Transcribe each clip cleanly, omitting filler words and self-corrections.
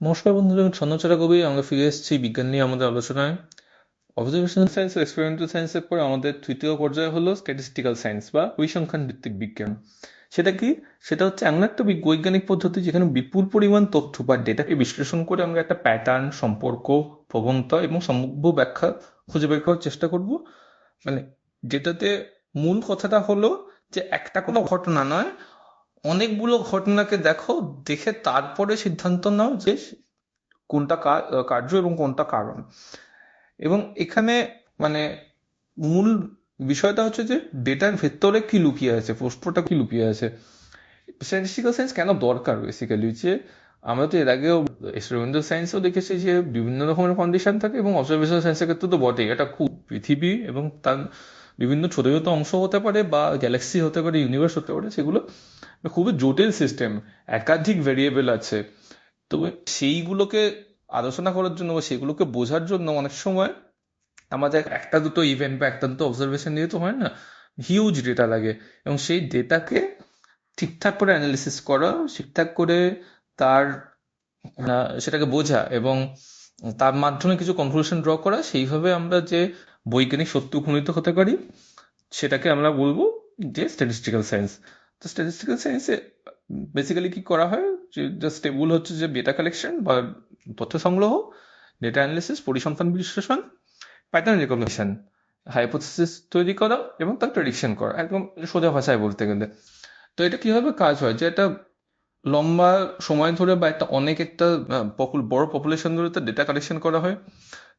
নমস্কার বন্ধুরা, ছন্নছাড়া কবি আমরা ফিরে এসেছি বিজ্ঞান নিয়ে আমাদের আলোচনায়। অবজারভেশনাল সায়েন্স ও এক্সপেরিমেন্টাল সায়েন্সের পর আমাদের তৃতীয় পর্যায়ে হলো স্ট্যাটিস্টিক্যাল সায়েন্স বা পরিসংখ্যান ভিত্তিক বিজ্ঞান। সেটা কি? সেটা হচ্ছে এমন একটা বৈজ্ঞানিক পদ্ধতি যেখানে বিপুল পরিমাণ তথ্য বা ডেটাকে বিশ্লেষণ করে আমরা একটা প্যাটার্ন, সম্পর্ক, প্রবণতা এবং সম্ভাব্য ব্যাখ্যা খুঁজে বের করার চেষ্টা করব। মানে যেটাতে মূল কথাটা হলো যে একটা কোনো ঘটনা নয়, অনেকগুলো ঘটনাকে দেখো, দেখে তারপরে সিদ্ধান্ত নাও যে কোনটা কার্য এবং কোনটা কারণ। এবং এখানে মানে মূল বিষয়টা হচ্ছে যে ডেটার ভেতরে কি লুকিয়ে আছে, প্রশ্নটা কি লুকিয়ে আছে। স্ট্যাটিস্টিক্যাল সায়েন্স কেন দরকার বেসিক্যালি, যে আমরা তো এর আগেও এক্সপেরিমেন্টাল সায়েন্সও দেখেছি যে বিভিন্ন রকমের কন্ডিশন থাকে, এবং অবজারভেশনাল সায়েন্সের ক্ষেত্রে তো বটেই। এটা খুব পৃথিবী এবং তার বিভিন্ন ছোট ছোট অংশ হতে পারে বা গ্যালাক্সি হতে পারে, ইউনিভার্স হতে পারে, সেগুলো খুবই জটিল সিস্টেম, একাধিক ভেরিয়েবল আছে। তবে সেইগুলোকে আলোচনা করার জন্য বা সেগুলোকে বোঝার জন্য অনেক সময় আমাদের একটা দুটো ইভেন্ট বা একটা দুটো অবজারভেশন দিয়ে তো হয় না, হিউজ ডেটা লাগে। এবং সেই ডেটাকে ঠিকঠাক করে অ্যানালিসিস করা, ঠিকঠাক করে তার সেটাকে বোঝা এবং তার মাধ্যমে কিছু কনক্লুশন ড্র করা, সেইভাবে আমরা যে বৈজ্ঞানিক সত্য উপনীত হতে পারি, সেটাকে আমরা বলবো যে স্ট্যাটিস্টিক্যাল সায়েন্স। তো স্ট্যাটিস্টিক্যাল সায়েন্সে বেসিক্যালি কি করা হয়, যে জাস্ট টেবুল হচ্ছে যে ডেটা কালেকশন বা তথ্য সংগ্রহ, ডেটা অ্যানালিসিস, পরিসংখ্যান বিশ্লেষণ, প্যাটার্ন রিকগনিশন, হাইপোথিসিস তৈরি করা এবং তার প্রেডিকশন করা, একদম সোজা ভাষায় বলতে গেলে। তো এটা কিভাবে কাজ হয়, যে একটা লম্বা সময় ধরে বা একটা বড় পপুলেশন ধরে তার ডেটা কালেকশন করা হয়।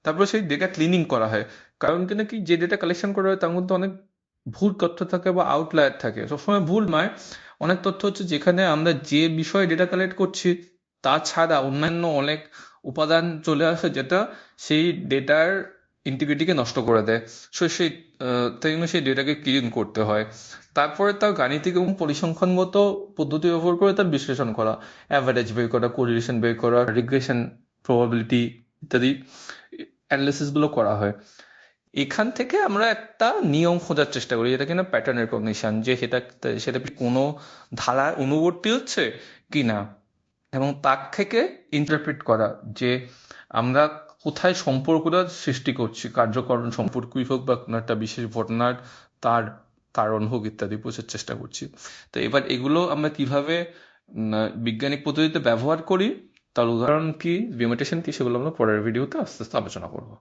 তারপরে সেই ডেটা ক্লিনিং করা হয়। কারণ কি না, কি যে ডেটা কালেকশন করা হয় তার মধ্যে অনেক ভুল তথ্য থাকে বা আউটলায়ার থাকে। সবসময় ভুল নয়, অনেক তথ্য হচ্ছে যেখানে আমরা যে বিষয়ে ডেটা কালেক্ট করছি তাছাড়া অন্যান্য অনেক উপাদান চলে আসে, যেটা সেই ডেটার ইন্টিগ্রিটিকে নষ্ট করে দেয়। সেই তাই জন্য সেই ডেটাকে ক্লিন করতে হয়। তারপরে তার গাণিতিক এবং পরিসংখ্যানগত পদ্ধতি ব্যবহার করে তার বিশ্লেষণ করা, অ্যাভারেজ বের করা, কোরিলেশন বের করা, রিগ্রেশন, প্রবাবিলিটি ইত্যাদি অ্যানালিসিস গুলো করা হয়। এখান থেকে আমরা একটা নিয়ম খোঁজার চেষ্টা করি, যেটা কিনা প্যাটার্ন রেকগনিশন, যে সেটা সেটা কি কোনো ধারার অনুবর্তী হচ্ছে কিনা, এবং তার থেকে ইন্টারপ্রেট করা যে আমরা কোথায় সম্পর্কটা সৃষ্টি করছি, কার্যকরণ সম্পর্কই হোক বা কোনো একটা বিশেষ ঘটনার তার কারণ হোক ইত্যাদি বোঝার চেষ্টা করছি। তো এবার এগুলো আমরা কিভাবে বিজ্ঞানিক পদ্ধতিতে ব্যবহার করি, তার উদাহরণ কি, লিমিটেশন কি, সেগুলো আমরা পরের ভিডিওতে আস্তে আস্তে আলোচনা করবো।